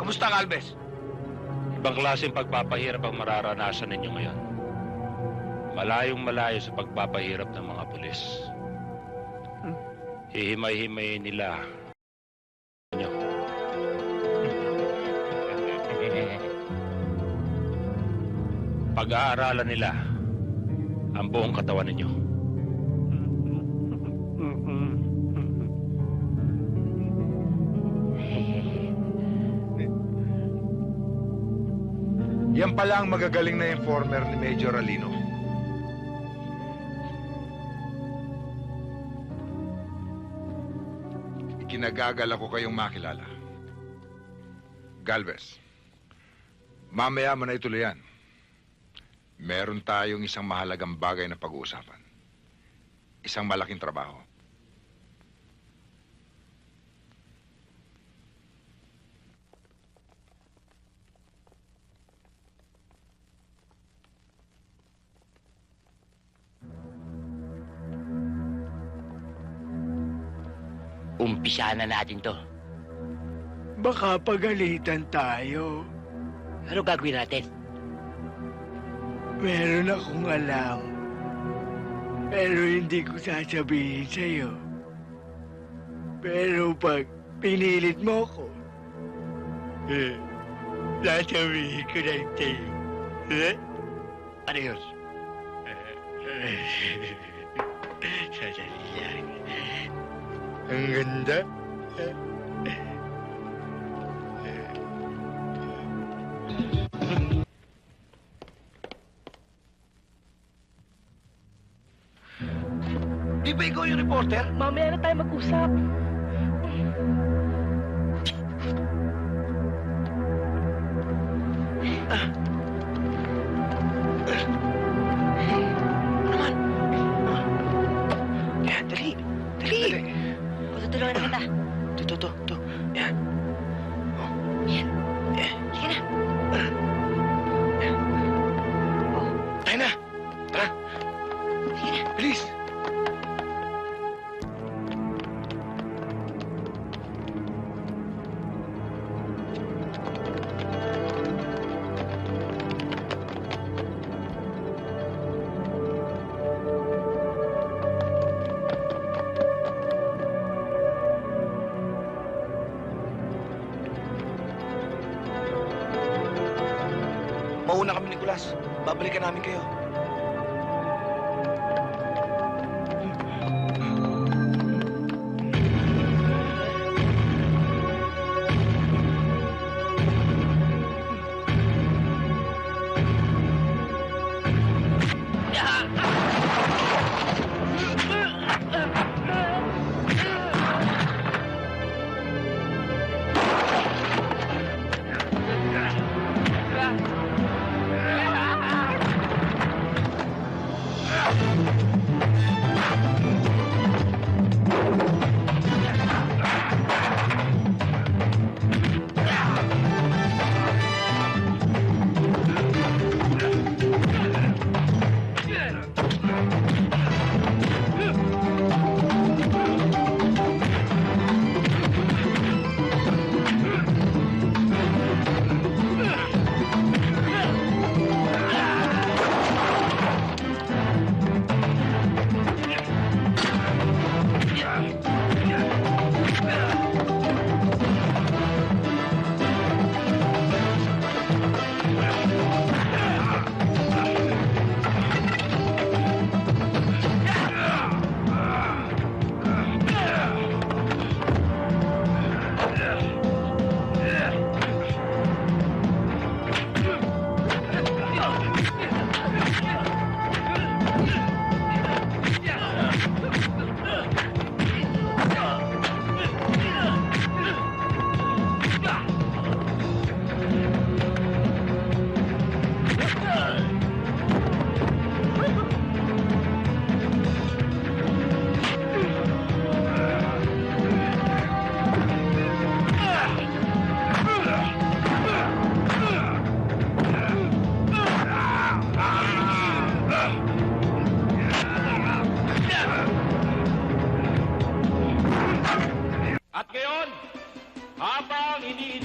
Kamusta ang Alves? Ibang klaseng pagpapahirap ang mararanasan ninyo ngayon. Malayong malayo sa pagpapahirap ng mga pulis. Hihimay-himayin nila ninyo. Pag-aaralan nila ang buong katawan ninyo. Yan pala ang magagaling na informer ni Major Alino. Ikinagagala ko kayong makilala. Galvez, mamaya mo na ituloy yan. Meron tayong isang mahalagang bagay na pag-uusapan. Isang malaking trabaho. Umpisa na natin to. Baka pagalitan tayo. Ano gagawin natin? Meron akong alam. Pero hindi ko sasabihin sa'yo. Pero pag pinilit mo ko, sasabihin ko lang sa'yo. Ano yun? Sandali lang. Ang ganda. Di ba ikaw yung reporter? Mamaya na tayo mag-usap. Naman. Yan, dali. Dali. Tutulungan na kita. Ito. Yan. Yan. Yan. Sige na. Tayo na. Tara. Sige na. Bilis. Mauna kami, Nicolas. Babalikan namin kayo.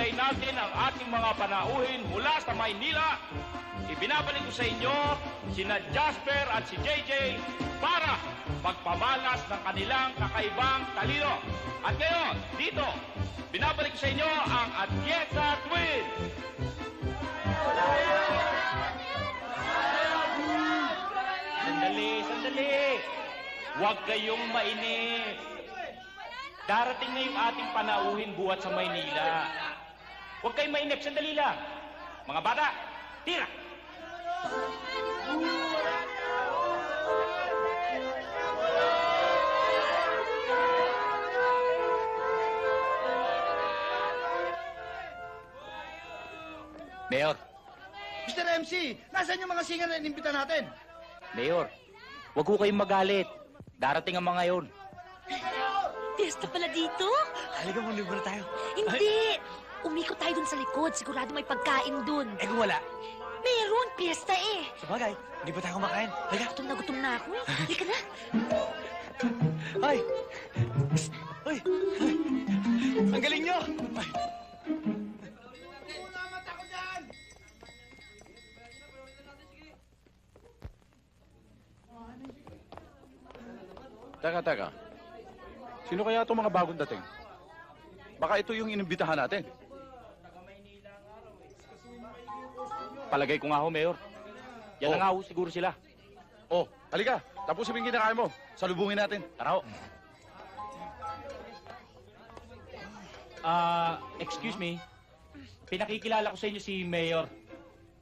hinihintay natin ang ating mga panauhin mula sa Maynila, ibinabalik ko sa inyo sina Jasper at si JJ para magpamalas ng kanilang kakaibang talino. At ngayon, dito, binabalik ko sa inyo ang Atienza Twins! Sandali! Huwag kayong mainip. Darating na yung ating panauhin buhat sa Maynila. Huwag kayong mainip, sandali lang. Mga bata, tira! Mayor, Mr. MC, nasaan yung mga singer na inimbita natin? Mayor, huwag ko kayong magalit. Darating ang mga yun. Fiesta pala dito? Halika mo, libre tayo. Hindi! Umikot tayo dun sa likod. Sigurado may pagkain dun. Eh kung wala, Meron! Fiesta eh! sabagay, hindi pa tayo kumakain. Halika. Gutom na ako eh. Halika na. Ay! Ay! Ang galing nyo! Ay. Teka. Sino kaya itong mga bagong dating? Baka ito yung inimbitahan natin. Palagay ko nga ho, Mayor. Yan Oh. na nga ho siguro sila. Oh, halika. Tapusin mo yung kinakain mo. Salubungin natin. Tara ho. Excuse me. Pinakikilala ko sa inyo si Mayor.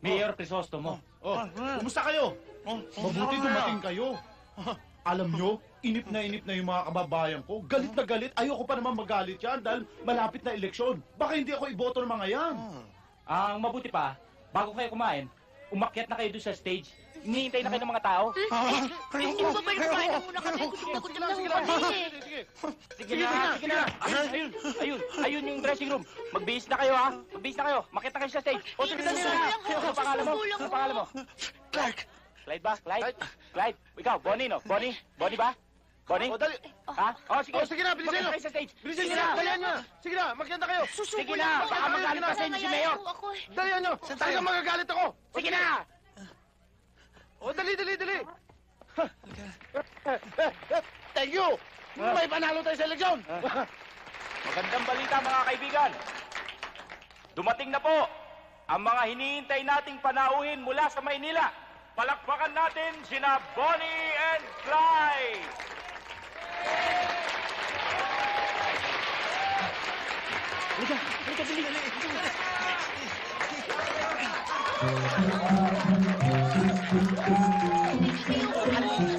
Mayor Crisostomo. Oh, kumusta kayo? Mabuti dumating kayo. Alam nyo, inip na yung mga kababayan ko. Galit na galit. Ayoko pa naman magalit yan dahil malapit na eleksyon. Baka hindi ako iboto ng mga yan. Ang mabuti pa, bago kayo kumain, umakyat na kayo doon sa stage. Hinihintay na kayo ng mga tao. Hindi mo ba ba kumain na muna kami? Gutom na kami. Sige na. Ayun yung dressing room. Magbihis na kayo, ha? Magbihis na kayo. Makyat na kayo sa stage. O, sige na. Ano pangalan mo? Clark! Clyde ba? Clyde? Ikaw, Bonnie, no? Bonnie ba? Bonnie? O, dali. Ha? O, sige. O, sige na, bilisan nyo. Makyat kayo sa stage. Bilisan nyo na. Dalihan nyo. Sige na, magkanda kayo. Sige na. Baka magalit pa sa inyo si Mayor. Dalihan nyo. Talagang magagalit ako. Sige na. O, dali. Thank you. May panalo tayo sa eleksyon. Magandang balita mga kaibigan. Dumating na po ang mga hinihintay nating panauhin mula sa Maynila. Palakpakan natin sina Bonnie and Clyde! Halika, dali.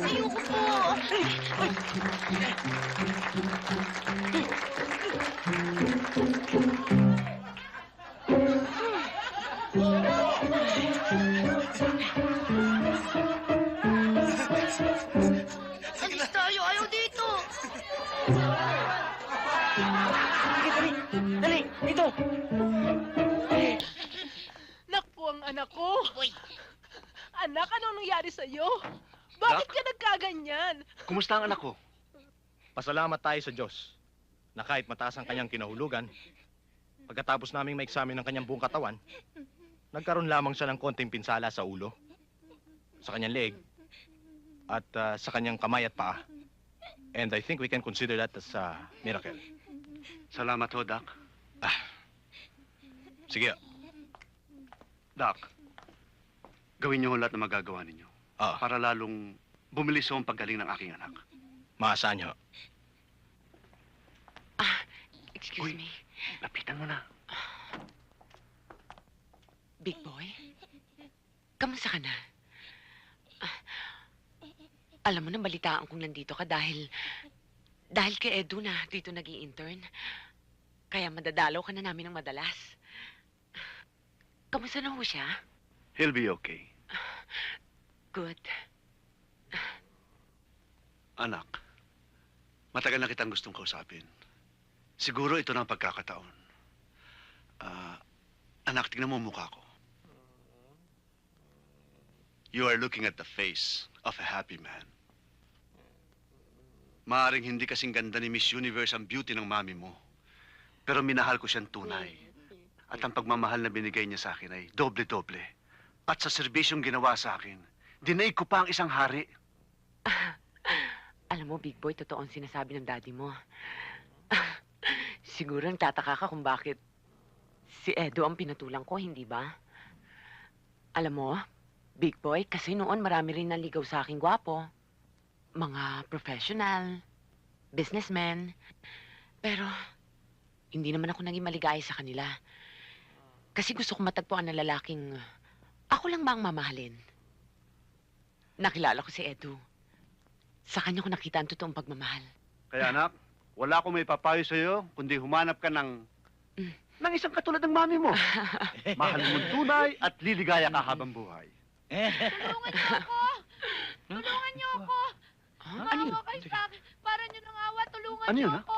Ayoko po. Alis tayo. Ayaw dito. Dali, dito. Naku, ang anak ko. Anak, anong nangyari sa'yo? Bakit ka nagkaganyan? Kumusta ang anak ko? Pasalamat tayo sa Diyos na kahit mataas ang kanyang kinahulugan, pagkatapos naming ma-examine ng kanyang buong katawan, nagkaroon lamang siya ng konting pinsala sa ulo, sa kanyang leeg, at sa kanyang kamay at paa. And I think we can consider that as a miracle. Salamat ho, Doc. Sige. Doc, gawin niyo ho lahat na magagawa ninyo para lalong bumilis ho ang paggaling ng aking anak. Maasahan niyo. Excuse me. Lapitan mo na. Big boy, kamusta ka na? Alam mo, nabalitaan kong nandito ka dahil kay Edu na dito nag-i-intern. Kaya madadalaw ka na namin ng madalas. Kamusta na ho siya? He'll be okay. Good. Anak, matagal na kitang gustong kausapin. Siguro ito na ang pagkakataon. Anak, tingnan mo ang mukha ko. You are looking at the face of a happy man. Maaring hindi kasing ganda ni Miss Universe ang beauty ng mami mo. Pero minahal ko siyang tunay. At ang pagmamahal na binigay niya sa akin ay doble-doble. At sa serbisyong ginawa sa akin, dinaig ko pa ang isang hari. Alam mo, Big Boy, totoo ang sinasabi ng daddy mo. Siguro nagtataka ka kung bakit si Edo ang pinatulang ko, hindi ba? Alam mo, Big Boy, kasi noon marami rin naligaw sa aking gwapo. Mga professional, businessmen. Pero, hindi naman ako naging maligaya sa kanila. Kasi gusto ko matagpuan na lalaking ako lang ba ang mamahalin? Nakilala ko si Edu. Sa kanya ko nakita ang totoong pagmamahal. Kaya anak, wala akong may papayo sa iyo, kundi humanap ka ng isang katulad ng mami mo. Mahal mong tunay at liligaya ka habang buhay. Tulungan niyo ako! Tulungan niyo ako! Ano yun? Maawa kayo sa akin! Para niyo nang awa, tulungan Ano niyo yun, ha? ako!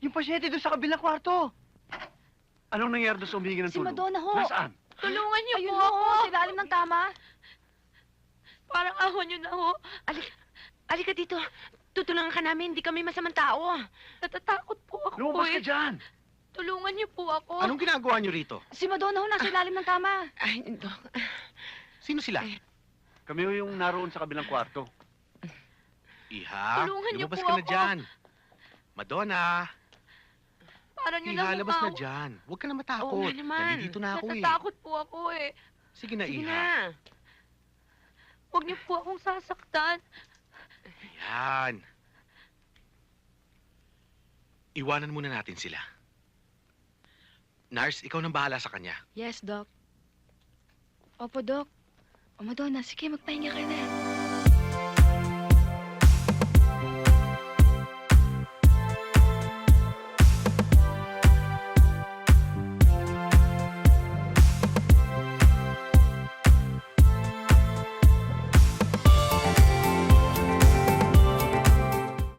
Yung pasyente doon sa kabilang kwarto. Anong nangyari doon sa humingi ng Si tulong? Madonna ho. Nasaan? Tulungan niyo Ayun po ho, ako! sa ilalim ng kama. Parang awa niyo na ho. Alika dito. Tutulungan ka namin. Hindi kami masamang tao. Natatakot po ako Lumabas ka eh. dyan! Tulungan niyo po ako. Anong ginagawa niyo rito? Si Madonna ho, nasa ilalim ng kama. Ay, Dok. Sino sila? Kami ho yung naroon sa kabilang kwarto. Iha, Tulungan niyo lumabas po ka na ako. dyan. Madonna, Para niyo Iha, nang labas na awa. dyan. Huwag ka na Oo matakot. nga naman. Nandito na ako eh. Natatakot po ako eh. Sige na, Sige Iha. na. Huwag niyo po akong sasaktan. Yan. Iwanan muna natin sila. Nars, ikaw nang bahala sa kanya. Yes, Doc. Opo, Doc. O, Madonna, sige, magpahinga ka na.